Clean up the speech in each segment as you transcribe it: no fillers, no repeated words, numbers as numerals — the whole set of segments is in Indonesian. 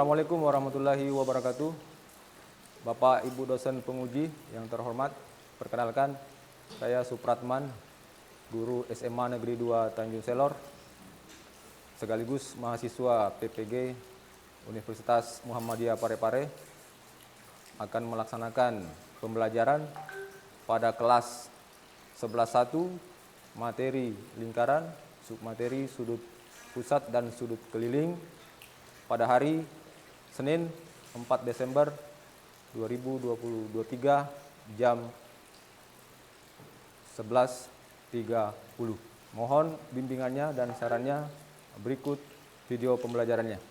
Assalamualaikum warahmatullahi wabarakatuh. Bapak Ibu dosen penguji yang terhormat, perkenalkan saya Supratman, guru SMA Negeri 2 Tanjung Selor, sekaligus mahasiswa PPG Universitas Muhammadiyah Parepare, akan melaksanakan pembelajaran pada kelas 11.1 materi lingkaran, submateri sudut pusat dan sudut keliling pada hari Senin 4 Desember 2023 jam 11.30. Mohon bimbingannya dan sarannya berikut video pembelajarannya.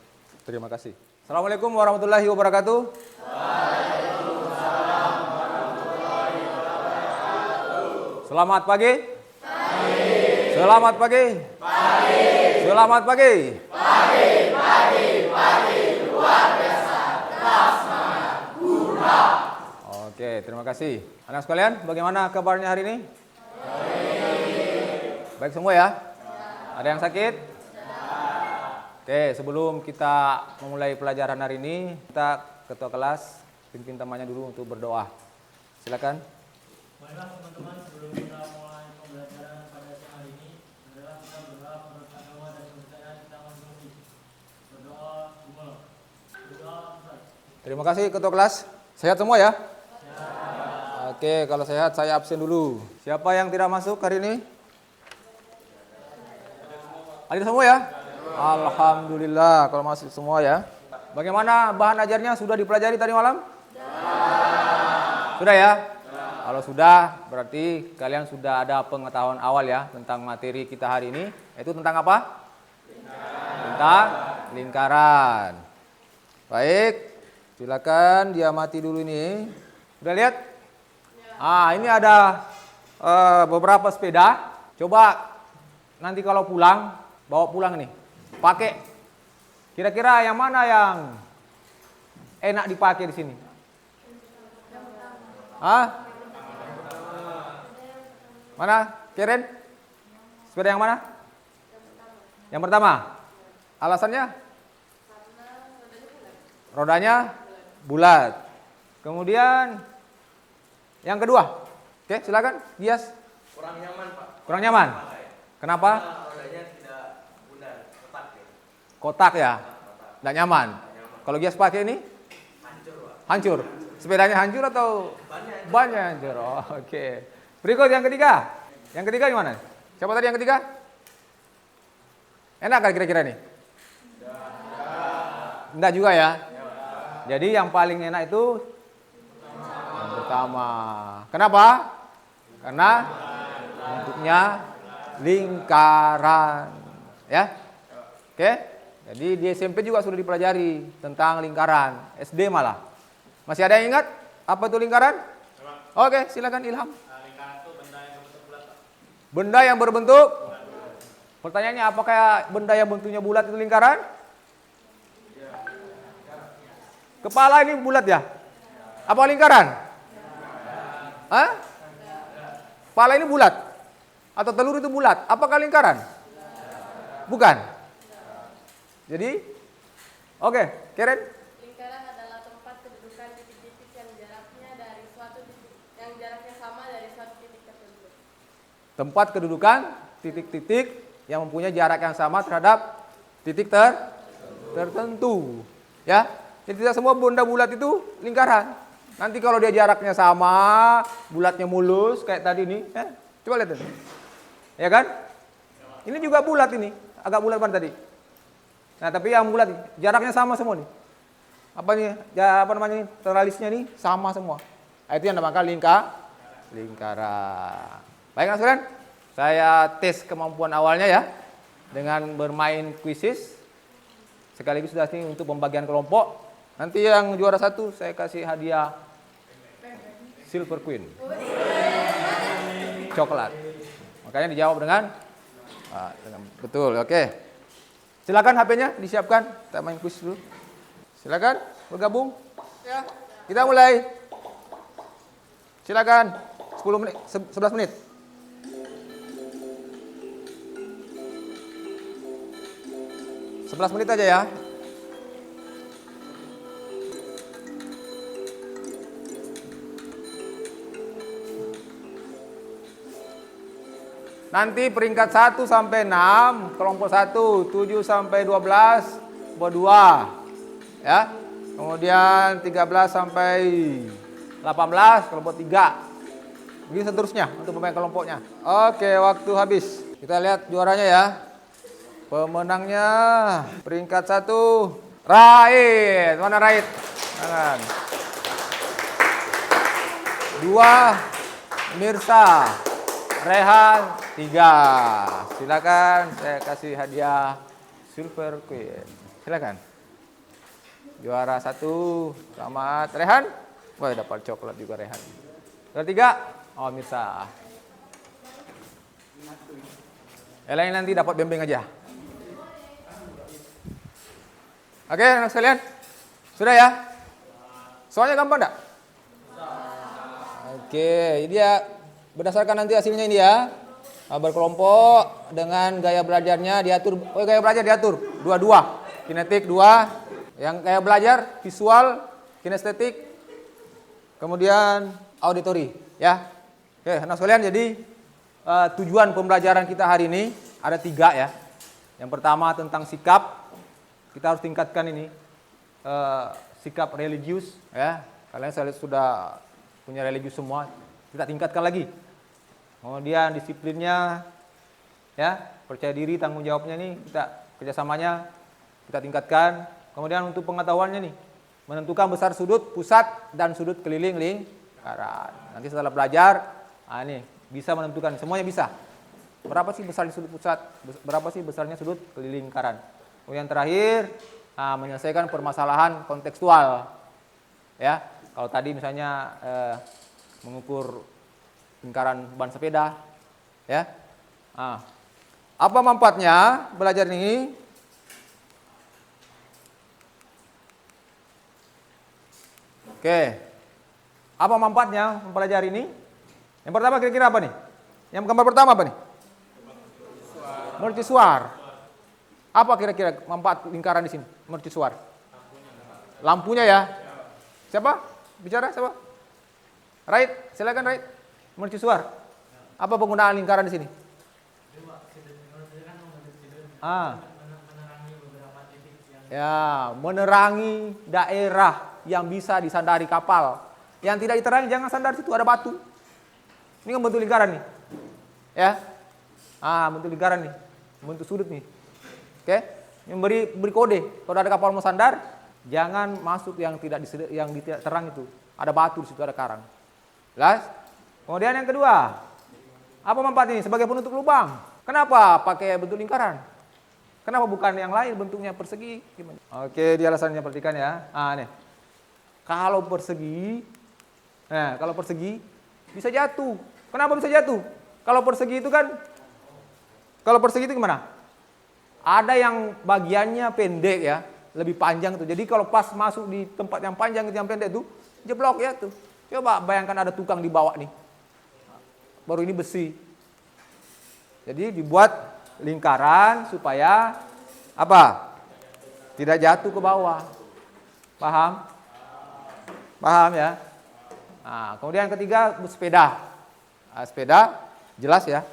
Terima kasih. Assalamualaikum warahmatullahi wabarakatuh. Waalaikumsalam warahmatullahi wabarakatuh. Selamat pagi. Pagi. Selamat pagi. Pagi. Selamat pagi. Pagi, pagi, pagi, luar biasa. Kelas semangat. Hurra. Oke, terima kasih. Anak sekalian, bagaimana kabarnya hari ini? Baik. Baik semua ya? Ada yang sakit? Oke, sebelum kita memulai pelajaran hari ini, kita ketua kelas pimpin temannya dulu untuk berdoa. Silakan. Baiklah teman-teman, sebelum kita mulai pembelajaran pada siang hari ini adalah kita berdoa menurut agama dan kepercayaan kita masing-masing. Berdoa dimulai. Berdoa selesai. Terima kasih ketua kelas. Sehat semua ya? Oke, kalau sehat saya absen dulu. Siapa yang tidak masuk hari ini? Ada semua ya? Alhamdulillah kalau masuk semua ya. Bagaimana bahan ajarnya, sudah dipelajari tadi malam? Sudah ya? Kalau sudah, berarti kalian sudah ada pengetahuan awal ya tentang materi kita hari ini. Itu tentang apa? Tentang lingkaran. Baik, silakan diamati dulu ini. Sudah lihat? Ini ada beberapa sepeda. Coba nanti kalau pulang, bawa pulang nih. Pakai. Kira-kira yang mana yang enak dipakai di sini? Mana? Keren? Sepeda yang mana? Yang pertama. Alasannya? Rodanya bulat. Kemudian yang kedua. Oke, silakan. Gias. Kurang nyaman, Pak. Kurang nyaman? Kenapa? Karena rodanya tidak bundar, kotak ya. Kotak ya? Tidak nyaman. Kalau Gias pakai ini? Hancur, Pak. Hancur. Sepedanya hancur atau Bannya bannya hancur? Oh, oke. Berikut yang ketiga. Yang ketiga gimana? Siapa tadi yang ketiga? Enak kan kira-kira nih? Enggak juga ya? Jadi yang paling enak itu yang pertama. Kenapa? Karena bentuknya lingkaran. Ya? Oke? Jadi di SMP juga sudah dipelajari tentang lingkaran. SD malah. Masih ada yang ingat apa itu lingkaran? Oke, silakan Ilham. Lingkaran itu benda yang berbentuk bulat. Benda yang berbentuk? Pertanyaannya, apakah benda yang bentuknya bulat itu lingkaran? Kepala ini bulat ya? Apa lingkaran? Kepala ini bulat? Atau telur itu bulat? Apakah lingkaran? Bukan. Jadi, oke, Karen? Lingkaran adalah tempat kedudukan titik-titik yang jaraknya sama dari suatu titik tertentu. Tempat kedudukan titik-titik yang mempunyai jarak yang sama terhadap titik tertentu. Ya, jadi tidak semua benda bulat itu lingkaran. Nanti kalau dia jaraknya sama, bulatnya mulus kayak tadi nih, coba lihat ini. Ya kan? Ini juga bulat ini, agak bulat kan tadi. Nah, tapi yang bulat jaraknya sama semua nih. Apa nih? Ya, apa namanya? Teralisnya nih sama semua. Nah, itu yang dinamakan lingkaran. Baik, Mas Kalian. Saya tes kemampuan awalnya ya dengan bermain kuisis. Sekaligus sudah sini untuk pembagian kelompok. Nanti yang juara 1 saya kasih hadiah Silver Queen. Coklat. Makanya dijawab dengan betul. Oke. Silakan HP-nya disiapkan. Kita main kuis dulu. Silakan bergabung. Ya. Kita mulai. Silakan. 10 menit, 11 menit. Sebelas menit aja ya. Nanti peringkat 1 sampai 6, kelompok 1, 7 sampai 12, kelompok 2. Ya. Kemudian 13 sampai 18, kelompok 3. Begitu seterusnya untuk pemain kelompoknya. Oke, waktu habis. Kita lihat juaranya ya. Pemenangnya peringkat 1, Rait. Mana Rait? Tangan. 2, Mirsa. Rehan 3. Silakan saya kasih hadiah Silver Queen. Silakan. Juara 1, selamat Rehan. Wah, dapat coklat juga Rehan. Juara 3, oh Mirsa. Yang lain nanti dapat bembeng aja. Oke, anak sekalian. Sudah ya? Soalnya gampang enggak? Oke, ini dia berdasarkan nanti hasilnya ini ya. Berkelompok dengan gaya belajarnya diatur. Oh, gaya belajar diatur. 2-2. Kinetik 2. Yang gaya belajar visual, kinestetik. Kemudian auditori ya. Oke, anak sekalian, jadi tujuan pembelajaran kita hari ini ada 3 ya. Yang pertama tentang sikap. Kita harus tingkatkan ini sikap religius ya. Kalian saya lihat sudah punya religius semua. Kita tingkatkan lagi. Kemudian disiplinnya ya, percaya diri, tanggung jawabnya nih kita kerjasamanya kita tingkatkan. Kemudian untuk pengetahuannya nih, menentukan besar sudut pusat dan sudut keliling lingkaran. Nanti setelah belajar, ini bisa menentukan, semuanya bisa. Berapa sih besar sudut pusat, berapa sih besarnya sudut keliling lingkaran. Kemudian terakhir, menyelesaikan permasalahan kontekstual. Ya, kalau tadi misalnya mengukur lingkaran ban sepeda, ya. Apa manfaatnya belajar ini? Oke, apa manfaatnya mempelajari ini? Yang pertama kira-kira apa nih? Yang gambar pertama apa nih? Mercusuar. Apa kira-kira manfaat lingkaran di sini? Mercusuar. Lampunya ya. Siapa? Bicara siapa? Right, silakan Right. Mercusuar. Apa penggunaan lingkaran di sini? Ya, menerangi daerah yang bisa disandari kapal. Yang tidak diterangi jangan sandar situ, ada batu. Ini kan bentuk lingkaran nih. Ya. Bentuk lingkaran nih. Bentuk sudut nih. Oke. Yang beri kode. Kalau ada kapal mau sandar, jangan masuk yang tidak terang itu. Ada batu di situ, ada karang. Jelas? Kemudian yang kedua, apa manfaat ini sebagai penutup lubang? Kenapa pakai bentuk lingkaran? Kenapa bukan yang lain bentuknya persegi? Gimana? Oke, di alasannya perhatikan ya. Nih. Kalau persegi bisa jatuh. Kenapa bisa jatuh? Kalau persegi itu gimana? Ada yang bagiannya pendek ya, lebih panjang tuh. Jadi kalau pas masuk di tempat yang panjang yang pendek itu, jeblok ya tuh. Coba bayangkan ada tukang di bawah nih. Baru ini besi. Jadi dibuat lingkaran supaya apa? Tidak jatuh ke bawah. Paham? Paham ya? Kemudian yang ketiga sepeda. Sepeda jelas ya.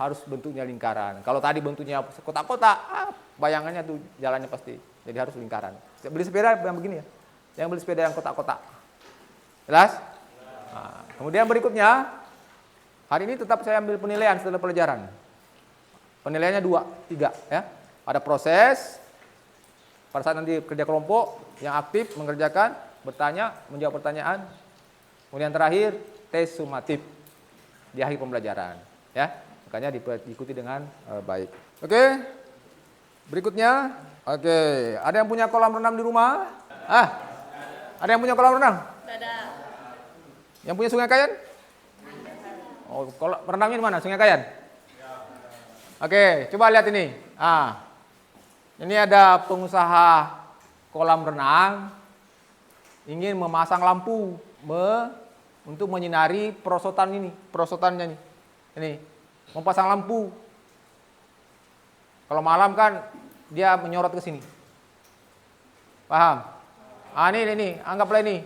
Harus bentuknya lingkaran. Kalau tadi bentuknya kotak-kotak, bayangannya tuh jalannya pasti. Jadi harus lingkaran. Beli sepeda yang begini ya. Yang beli sepeda yang kotak-kotak. Jelas? Kemudian berikutnya, hari ini tetap saya ambil penilaian setelah pelajaran. Penilaiannya 2, 3 ya. Ada proses, pada saat nanti kerja kelompok yang aktif mengerjakan, bertanya, menjawab pertanyaan. Kemudian terakhir, tes sumatif di akhir pembelajaran. Ya, makanya diikuti dengan baik. Oke, berikutnya, ada yang punya kolam renang di rumah? Ada yang punya kolam renang? Ada. Yang punya Sungai Kayan? Oh, kolam renangnya di mana? Sungai Kayan? Oke, coba lihat ini. Ini ada pengusaha kolam renang ingin memasang lampu untuk menyinari perosotannya nih. Ini memasang lampu. Kalau malam kan dia menyorot ke sini. Paham? Ini anggaplah ini.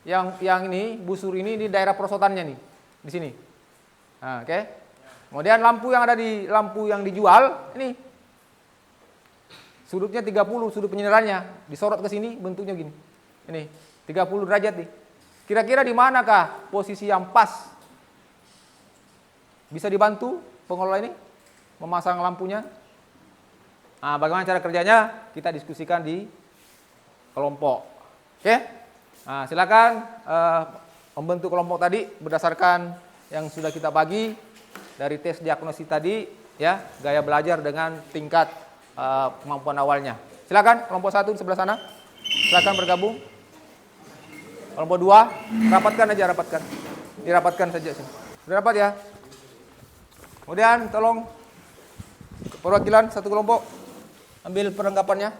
Yang ini busur ini di daerah perosotannya nih, di sini. Oke. Kemudian lampu yang dijual ini sudutnya 30, sudut penyinarannya disorot ke sini bentuknya gini. Ini 30 derajat nih. Kira-kira di manakah posisi yang pas? Bisa dibantu pengelola ini memasang lampunya? Nah, bagaimana cara kerjanya? Kita diskusikan di kelompok. Oke? Nah, silakan membentuk kelompok tadi berdasarkan yang sudah kita bagi dari tes diagnosis tadi, ya, gaya belajar dengan tingkat kemampuan awalnya. Silakan kelompok 1 di sebelah sana. Silakan bergabung. Kelompok 2, rapatkan aja, rapatkan. Dirapatkan saja sini. Sudah rapat ya? Kemudian tolong perwakilan satu kelompok ambil perlengkapannya.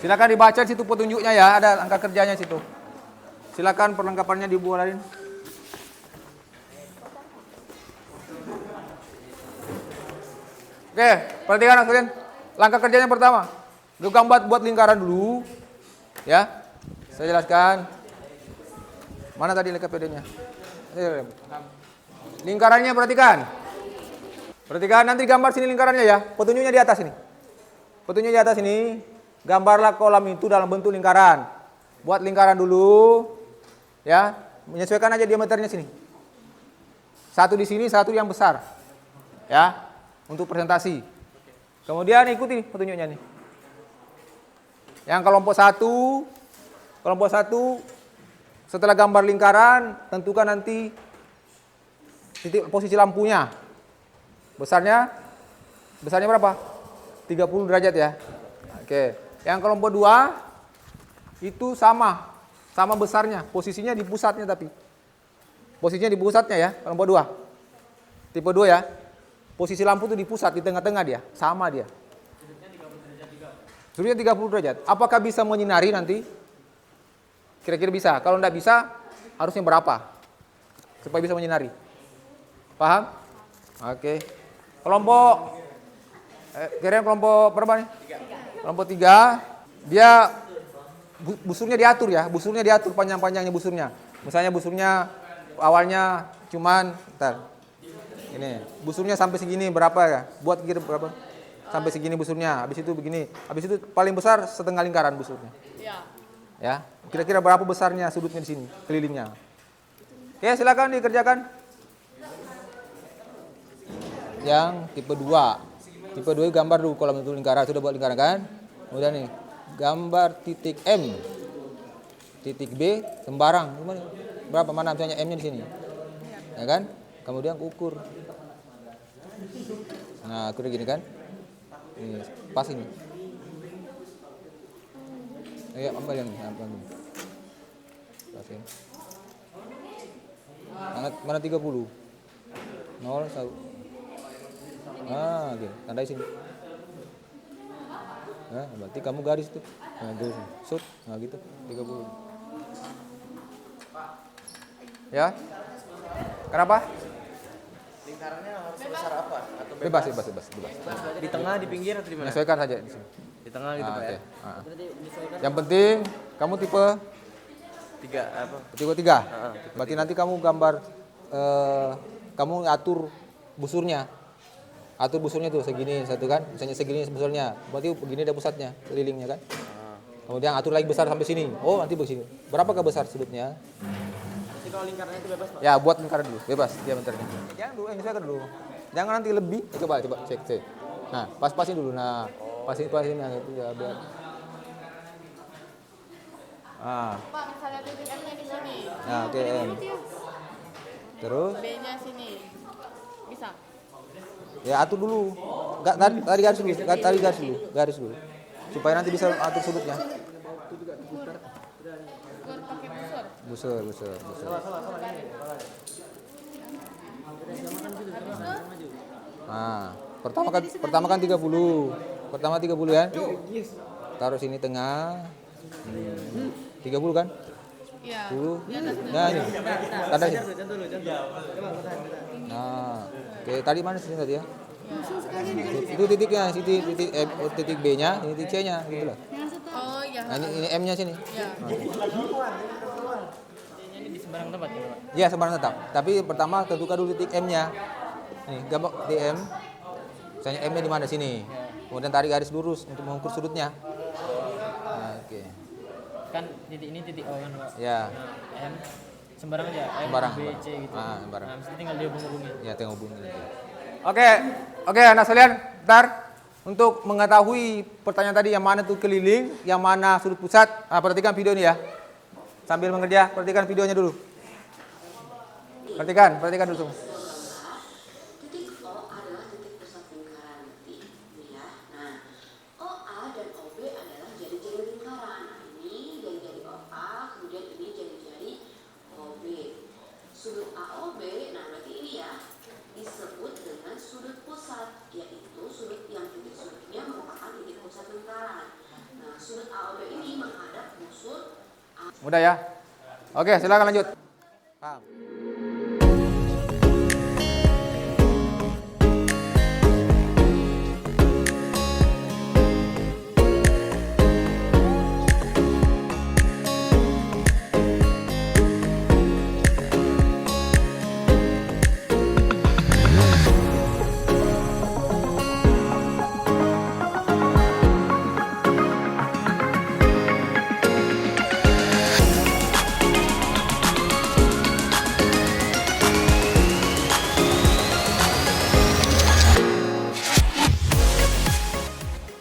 Silakan dibaca di situ petunjuknya ya, ada angka kerjanya situ. Silakan perlengkapannya dibuatin. Oke, perhatikan kalian. Langkah kerjanya pertama, gambar buat lingkaran dulu, ya. Saya jelaskan. Mana tadi LKPD-nya? Lingkarannya perhatikan. Perhatikan nanti gambar sini lingkarannya ya. Petunjuknya di atas ini. Petunjuknya di atas ini. Gambarlah kolam itu dalam bentuk lingkaran. Buat lingkaran dulu, ya. Menyesuaikan aja diameternya sini. Satu di sini, satu yang besar, ya. Untuk presentasi. Kemudian ikuti petunjuknya nih. Yang kelompok 1 setelah gambar lingkaran tentukan nanti titik posisi lampunya. Besarnya berapa? 30 derajat ya. Oke. Yang kelompok 2 itu sama besarnya, posisinya di pusatnya tapi. Posisinya di pusatnya ya, kelompok 2. Tipe 2 ya. Posisi lampu itu di pusat, di tengah-tengah dia, sama dia. Sudutnya 30 derajat. Apakah bisa menyinari nanti? Kira-kira bisa. Kalau tidak bisa, harusnya berapa? Supaya bisa menyinari. Paham? Oke. Kelompok kira-kira kelompok berapa nih? Kelompok 3. Dia busurnya diatur ya, busurnya diatur panjang-panjangnya busurnya. Misalnya busurnya awalnya cuman ini busurnya sampai segini berapa ya? Buat kira berapa? Sampai segini busurnya. Habis itu begini. Habis itu paling besar setengah lingkaran busurnya. Iya. Ya. Kira-kira berapa besarnya sudutnya di sini, kelilingnya. Oke, silakan dikerjakan. Yang tipe 2. Tipe 2 gambar dulu kolam itu lingkaran, sudah buat lingkaran kan? Kemudian nih, gambar titik M. Titik B sembarang. Berapa mana misalnya M-nya di sini? Ya kan? Kemudian ukur. Nah, ukur gini kan? Ini pas ini. Ayo ambil yang ini. Pas ini. Mana 30? 0 1. Oke, tandai sini. Nah, berarti kamu garis tuh. Nah, garis. Shoot. Nah, gitu. 30. Ya. Kenapa? Lingkarannya harus sebesar apa? Atau Bebas. Di tengah, di pinggir atau di mana? Menyesuaikan saja di sini. Di tengah gitu Pak ya. Oke. Yang penting kamu tipe 3 apa? tipe 3. Berarti nanti kamu gambar kamu atur busurnya. Atur busurnya tuh segini satu kan. Misalnya segini busurnya. Berarti begini ada pusatnya, kelilingnya kan. Kemudian atur lagi besar sampai sini. Oh, nanti begini. Berapakah besar sudutnya? Jadi kalau lingkarannya itu bebas Pak? Ya, buat lingkaran dulu, bebas diameternya. Jangan dulu, sesuaikan dulu. Jangan nanti lebih. Coba cek. Nah, pas-pasin dulu. Nah, pasin nah itu ya biar. Pak, misalnya titik M-nya di sini. Nah, oke. Terus B-nya sini. Bisa. ya atur dulu. Enggak tadi garis dulu. Garis dulu. Supaya nanti bisa atur sudutnya. Ukur pakai busur. Busur. Nah, pertama kan 30. Pertama 30 ya. Taruh sini tengah. 30 kan? Iya. 10. Nah, ini. Tanda sini. Nah, oke, tadi mana sini tadi ya? Itu titiknya, titik B-nya, ini titik C-nya gitu loh. Oh iya. Nah, ini M-nya sini. Iya. Ini di sembarang tempat ya Pak? Ya, sembarang tetap. Tapi pertama tentukan dulu titik M-nya. Nih, titik M. Misalnya M-nya di mana sini. Kemudian tarik garis lurus untuk mengukur sudutnya. Nah, oke. Kan titik ini titik O kan Pak. Ya. Nah, M sembarang aja, M, Sembarang, B, C gitu. sembarang. Nah, mesti tinggal dihubung-hubungin. Ya, tengok hubungi. Oke, anak sekalian, ntar untuk mengetahui pertanyaan tadi yang mana tuh keliling, yang mana sudut pusat, perhatikan video ini ya. Sambil mengerja, perhatikan videonya dulu. Perhatikan dulu semua. Titik O adalah titik pusat lingkaran titik, ya. Nah, OA dan OB adalah jari-jari lingkaran. Nah, ini jari-jari OA, kemudian ini jari-jari OB. Sudut AOB, nah berarti ini ya disebut dengan sudut pusat, yaitu sudut yang titik sudutnya merupakan titik pusat lingkaran. Nah, sudut AOB ini menghadap busur. Mudah ya? Oke, silakan lanjut. Paham.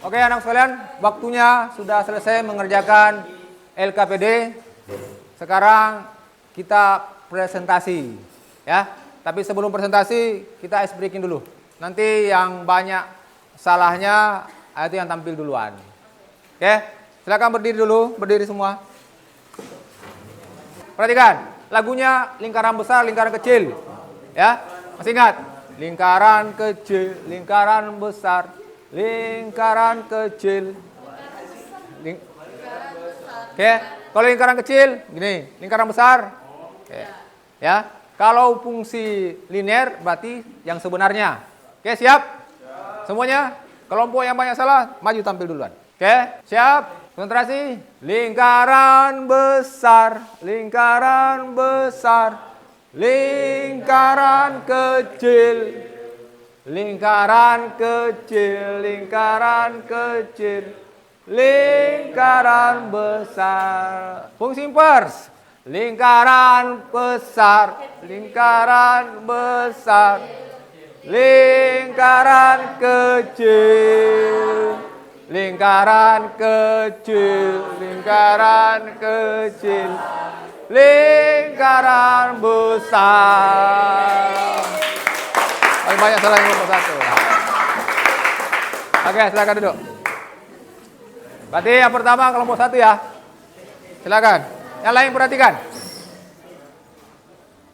Oke anak sekalian, waktunya sudah selesai mengerjakan LKPD. Sekarang kita presentasi ya. Tapi sebelum presentasi kita ice breaking dulu. Nanti yang banyak salahnya itu yang tampil duluan. Oke, silakan berdiri dulu, berdiri semua. Perhatikan, lagunya lingkaran besar, lingkaran kecil. Ya, masih ingat? Lingkaran kecil, lingkaran besar. Lingkaran kecil. Oke, kalau lingkaran kecil gini, lingkaran besar. Oke. Ya. Kalau fungsi linear berarti yang sebenarnya. Oke, siap? Semuanya? Kelompok yang banyak salah maju tampil duluan. Oke, siap? Konsentrasi. Lingkaran besar, lingkaran besar. Lingkaran kecil. Lingkaran kecil, lingkaran kecil, lingkaran besar. Fungsi impers. Lingkaran besar, lingkaran besar, lingkaran kecil, lingkaran kecil, lingkaran kecil, lingkaran besar. Paling banyak salah yang kelompok satu. Oke, silakan duduk. Berarti yang pertama kelompok satu ya. Silakan. Yang lain perhatikan.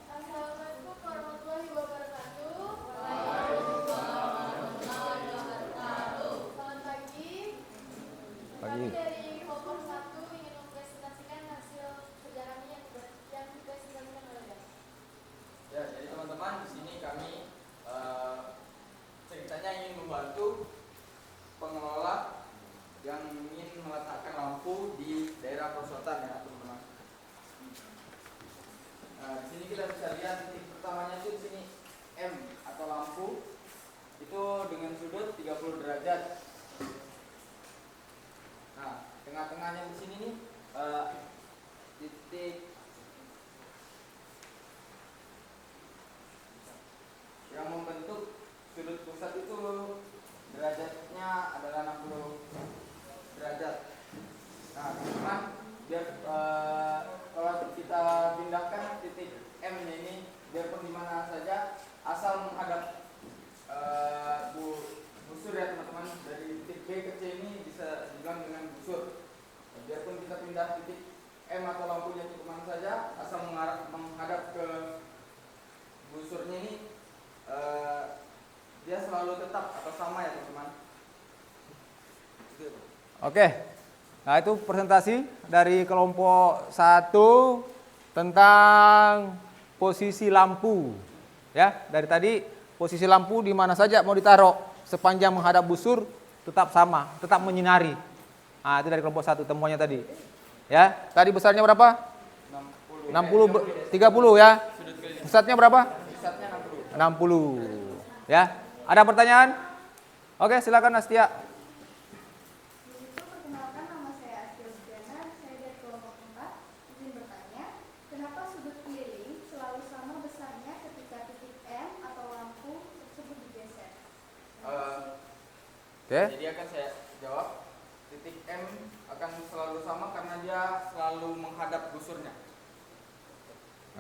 Assalamualaikum warahmatullahi wabarakatuh. Selamat pagi. Kami dari kelompok 1 ingin mempresentasikan hasil sejarah yang dipresentasikan oleh Mas. Ya, jadi teman-teman di sini kami ceritanya ingin membantu pengelola yang ingin meletakkan lampu di daerah perosotan ya teman-teman. Nah, di sini kita bisa lihat titik pertamanya itu di sini M atau lampu itu dengan sudut 30 derajat. Nah, tengah-tengahnya di sini nih titik yang membentuk sudut pusat itu derajatnya adalah 60 derajat. Nah, teman-teman, biar kalau kita pindahkan titik M-nya ini biarpun di mana saja asal menghadap busur ya teman-teman. Dari titik B ke C ini bisa dibilang dengan busur. Biarpun kita pindah titik M atau lampunya ke mana saja asal menghadap ke busurnya ini dia selalu tetap atau sama ya teman-teman. Oke. Nah, itu presentasi dari kelompok 1 tentang posisi lampu. Ya, dari tadi posisi lampu di mana saja mau ditaruh sepanjang menghadap busur tetap sama, tetap menyinari. Nah, itu dari kelompok 1 temuannya tadi. Ya, tadi besarnya berapa? 60 30 ya. Pusatnya berapa? Pusatnya 60. 60. Ya. Ada pertanyaan? Oke, silakan Astia. Begitu, perkenalkan, nama saya Astia Sudiana, saya dari kelompok 4. Izin bertanya, kenapa sudut keliling selalu sama besarnya ketika titik M atau lampu tersebut digeser? Oke. Jadi akan saya jawab. Titik M akan selalu sama karena dia selalu menghadap busurnya.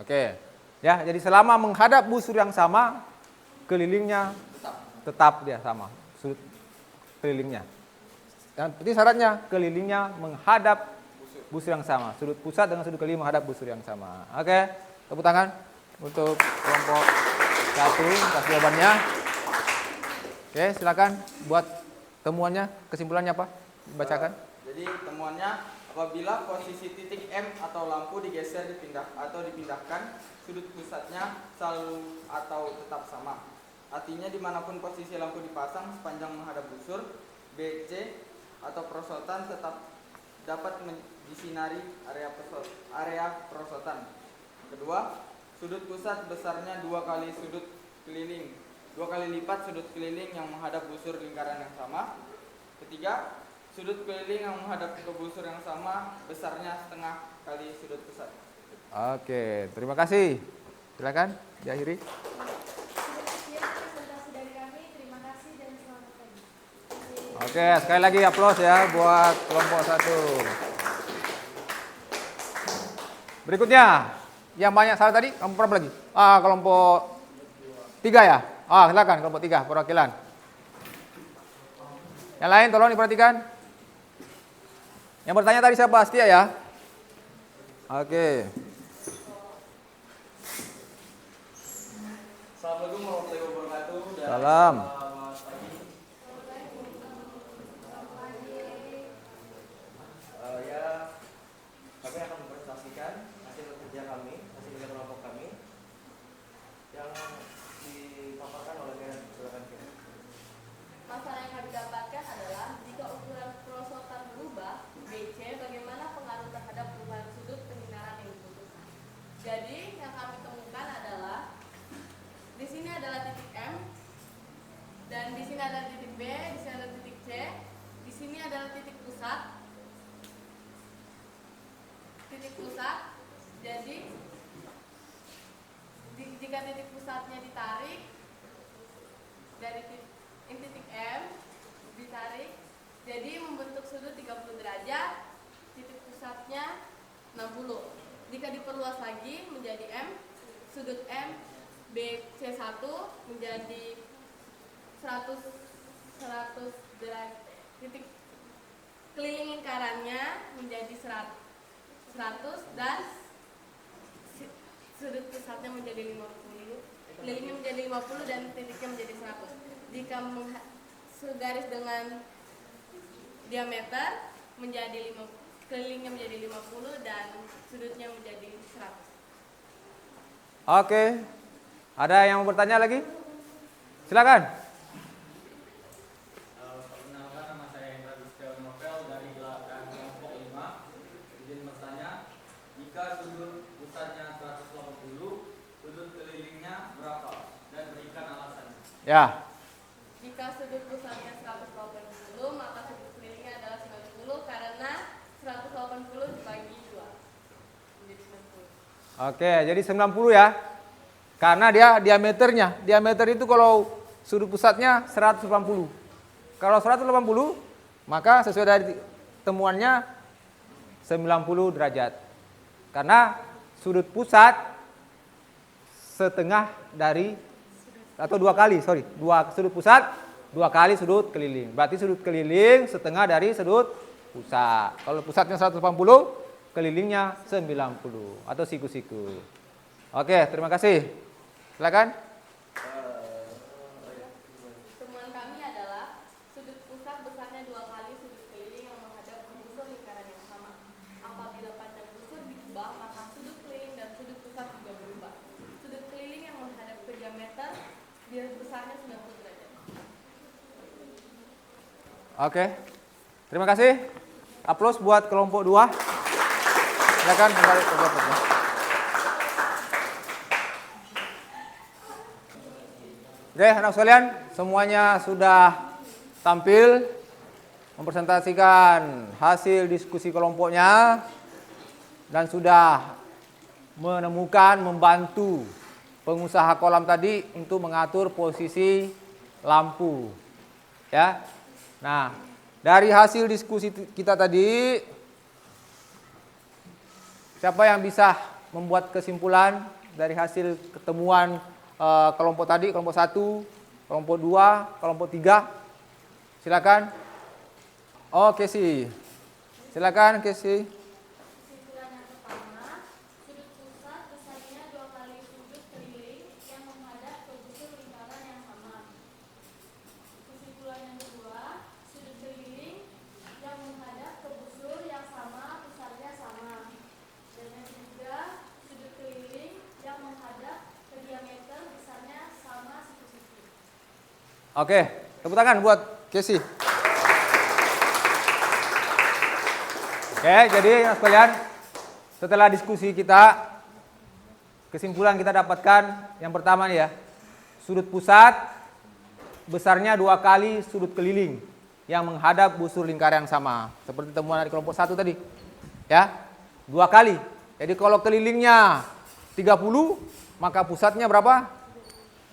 Oke. Ya, jadi selama menghadap busur yang sama, kelilingnya tetap dia sama, sudut kelilingnya. Dan itu syaratnya, kelilingnya menghadap busur yang sama. Sudut pusat dengan sudut keliling menghadap busur yang sama. Oke, tepuk tangan untuk kelompok 1 atas jawabannya. Oke, silakan buat temuannya, kesimpulannya apa? Bacakan. Jadi temuannya, apabila posisi titik M atau lampu digeser, dipindahkan, sudut pusatnya selalu atau tetap sama. Artinya dimanapun posisi lampu dipasang sepanjang menghadap busur, BC atau perosotan tetap dapat disinari area perosotan. Kedua, sudut pusat besarnya 2 kali sudut keliling, 2 kali lipat sudut keliling yang menghadap busur lingkaran yang sama. Ketiga, sudut keliling yang menghadap ke busur yang sama besarnya setengah kali sudut pusat. Oke, terima kasih. Silakan diakhiri. Sudah sekian presentasi dari kami, terima kasih dan selamat pagi. Oke, sekali lagi aplaus ya buat kelompok 1. Berikutnya, yang banyak salah tadi, kelompok berapa lagi? Kelompok 3 ya? Silakan kelompok 3 perwakilan. Yang lain tolong diperhatikan. Yang bertanya tadi siapa? Astia ya? Oke. Assalamualaikum warahmatullahi wabarakatuh. Salam. Selamat pagi. Ya, kami akan mempresentasikan hasil kerja kami, hasil kerja kelompok kami yang dipaparkan oleh silakan. Masalah yang kami dapatkan adalah jika ukuran perosotan berubah, BC bagaimana pengaruh terhadap perubahan sudut penyinaran yang dibutuhkan. Jadi yang kami temukan adalah di sini adalah titik M dan di sini ada titik B, di sini ada titik C, di sini adalah titik pusat. Jadi jika titik pusatnya ditarik dari titik M ditarik, jadi membentuk sudut 30 derajat, titik pusatnya 60. Jika diperluas lagi menjadi M, sudut M BC1 menjadi 100 derajat, titik keliling lingkarannya menjadi 100 dan sudut pusatnya menjadi 50, kelilingnya menjadi 50 dan titiknya menjadi 100. Jika segaris dengan diameter menjadi kelilingnya menjadi 50 dan sudutnya menjadi 100. Oke. Ada yang mau bertanya lagi? Silakan. Perkenalkan, nama saya Hendra Gustiawan Novel dari belakang kelompok 5. Izin bertanya, jika sudut pusatnya 180, sudut kelilingnya berapa? Dan berikan alasannya. Ya. Jika sudut pusatnya 180, maka sudut kelilingnya adalah 90 karena 180 dibagi 2 menjadi 90. Oke, jadi 90 ya. Karena dia diameter itu kalau sudut pusatnya 180. Kalau 180, maka sesuai dari temuannya 90 derajat. Karena sudut pusat setengah dari atau 2 kali, sudut pusat 2 kali sudut keliling. Berarti sudut keliling setengah dari sudut pusat. Kalau pusatnya 180, kelilingnya 90 atau siku-siku. Oke, terima kasih. Silakan. Temuan kami adalah sudut pusat besarnya 2 kali sudut keliling yang menghadap ke busur lingkaran yang sama. Apabila panjang busur diubah, maka sudut keliling dan sudut pusat juga berubah. Sudut keliling yang menghadap ke diameter dia besarnya 90 derajat. Oke. Terima kasih. Aplaus buat kelompok 2. Silakan kembali ke kelompoknya. Oke, anak sekalian, semuanya sudah tampil mempresentasikan hasil diskusi kelompoknya dan sudah menemukan, membantu pengusaha kolam tadi untuk mengatur posisi lampu. Ya. Nah, dari hasil diskusi kita tadi, siapa yang bisa membuat kesimpulan dari hasil ketemuan kelompok tadi, kelompok 1, kelompok 2, kelompok 3? Silakan. Oh, Kesi. Silakan, Kesi. Kesimpulan yang pertama, sudut pusat besarnya 2 kali sudut keliling yang menghadap ke busur lingkaran yang sama. Kesimpulan yang kedua, sudut keliling yang menghadap ke busur yang sama besarnya sama. Dan yang ketiga, sudut keliling yang menghadap ke diameter besarnya sama siku-siku. Oke, tepuk tangan buat Kesi. Oke, jadi anak sekalian, setelah diskusi kita, kesimpulan kita dapatkan yang pertama nih ya, sudut pusat besarnya 2 kali sudut keliling yang menghadap busur lingkaran yang sama, seperti temuan dari kelompok 1 tadi, ya, 2 kali. Jadi kalau kelilingnya 30, maka pusatnya berapa?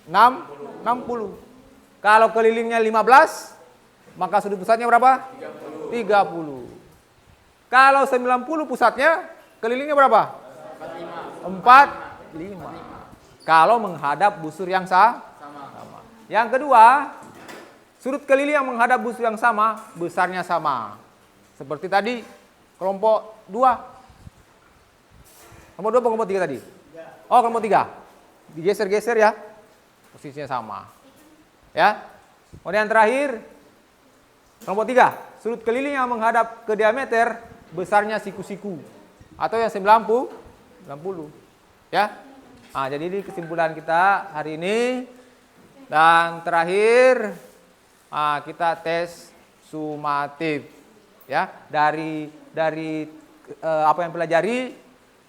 60. Kalau kelilingnya 15, maka sudut pusatnya berapa? 30. Kalau 90 pusatnya, kelilingnya berapa? 45. Kalau menghadap busur yang sama. Yang kedua, sudut keliling yang menghadap busur yang sama, besarnya sama. Seperti tadi, kelompok 2. Kelompok 2 atau kelompok 3 tadi? Oh, kelompok 3. Digeser-geser ya, posisinya sama. Ya. Kemudian yang terakhir, kelompok 3, sudut keliling yang menghadap ke diameter, besarnya siku-siku atau yang 90. Ya. Nah, jadi ini kesimpulan kita hari ini. Dan terakhir kita tes sumatif. Ya, dari apa yang pelajari,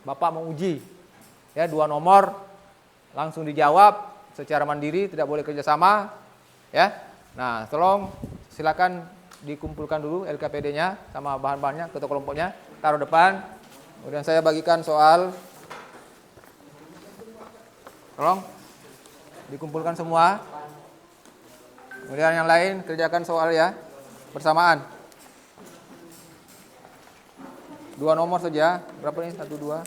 Bapak menguji. Ya, 2 nomor langsung dijawab secara mandiri, tidak boleh kerjasama. Ya. Nah, tolong silakan dikumpulkan dulu LKPD-nya sama bahan-bahannya, ketua kelompoknya, taruh depan. Kemudian saya bagikan soal. Tolong dikumpulkan semua. Kemudian yang lain kerjakan soal ya, bersamaan. 2 nomor saja. Berapa nih? 1, 2.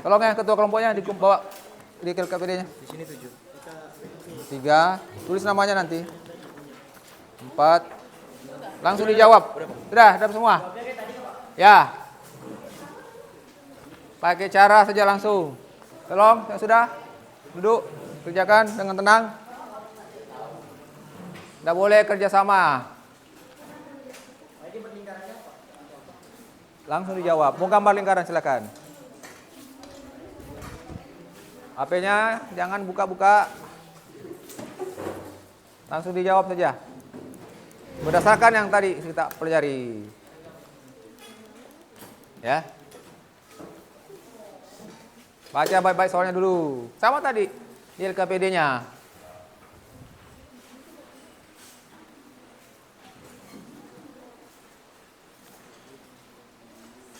Tolong ya ketua kelompoknya bawa di LKPD-nya. Di sini 7. 3. Tulis namanya nanti. 4. Langsung dijawab. Sudah semua? Ya. Pakai cara saja langsung. Tolong, yang sudah duduk, kerjakan dengan tenang. Tidak boleh kerjasama. Langsung dijawab. Mau gambar lingkaran silakan. HP-nya jangan buka-buka. Langsung dijawab saja. Berdasarkan yang tadi kita pelajari. Ya. Baca baik-baik soalnya dulu. Sama tadi di LKPD-nya.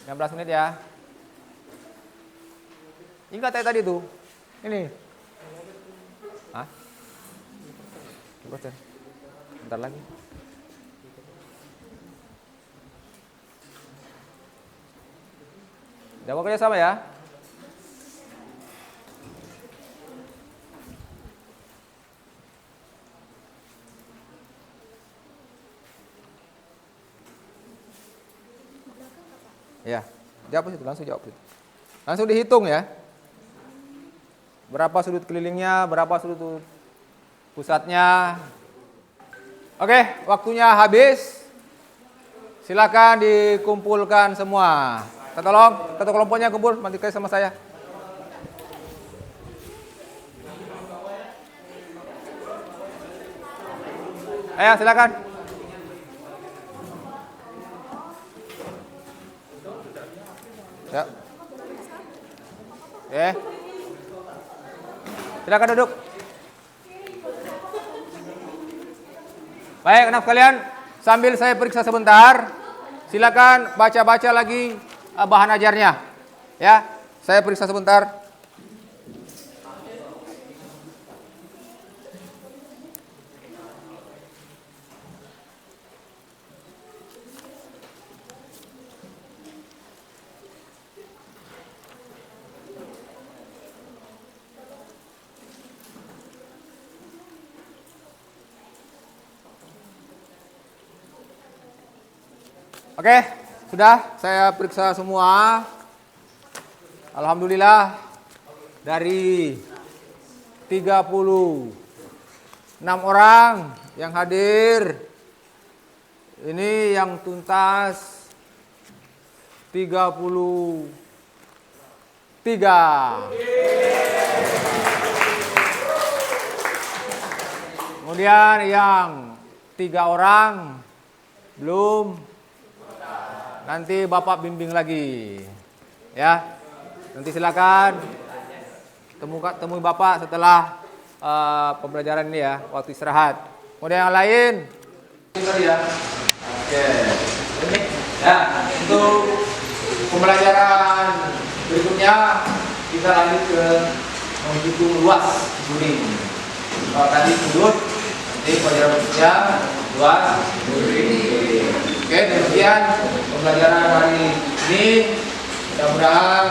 (16 menit ya. Ingat tadi tuh. Ini. Hah? Bentar lagi. Jawab kerja sama ya. Ya, jawab itu, langsung jawab itu. Langsung dihitung ya. Berapa sudut kelilingnya, berapa sudut pusatnya. Oke, waktunya habis. Silakan dikumpulkan semua. Tolong, ketua kelompoknya kumpul, nanti sama saya. Ayo, silakan. Ya. Silakan duduk. Baik, anak sekalian, sambil saya periksa sebentar, silakan baca-baca lagi bahan ajarnya. Ya, saya periksa sebentar. Oke, sudah saya periksa semua. Alhamdulillah dari 36 orang yang hadir, ini yang tuntas 33. Kemudian yang 3 orang belum. Nanti Bapak bimbing lagi, ya. Nanti silakan temui Bapak setelah pembelajaran ini ya, waktu istirahat. Kemudian yang lain, ya. Oke. Ya, untuk pembelajaran berikutnya kita lanjut ke menghitung luas gunung. Tadi sudut, nanti pelajaran berikutnya luas gunung. Oke, demikian pembelajaran hari ini. Mudah-mudahan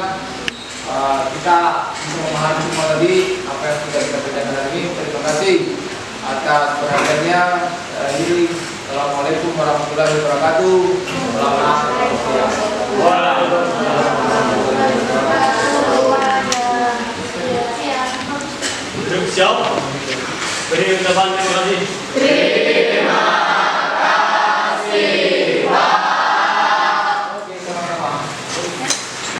kita bisa memahami semua tadi apa yang sudah kita belajar hari ini. Terima kasih atas perhatiannya. Assalamualaikum warahmatullahi wabarakatuh. Selamat siang. Duduk siap. Beri ucapan terima kasih.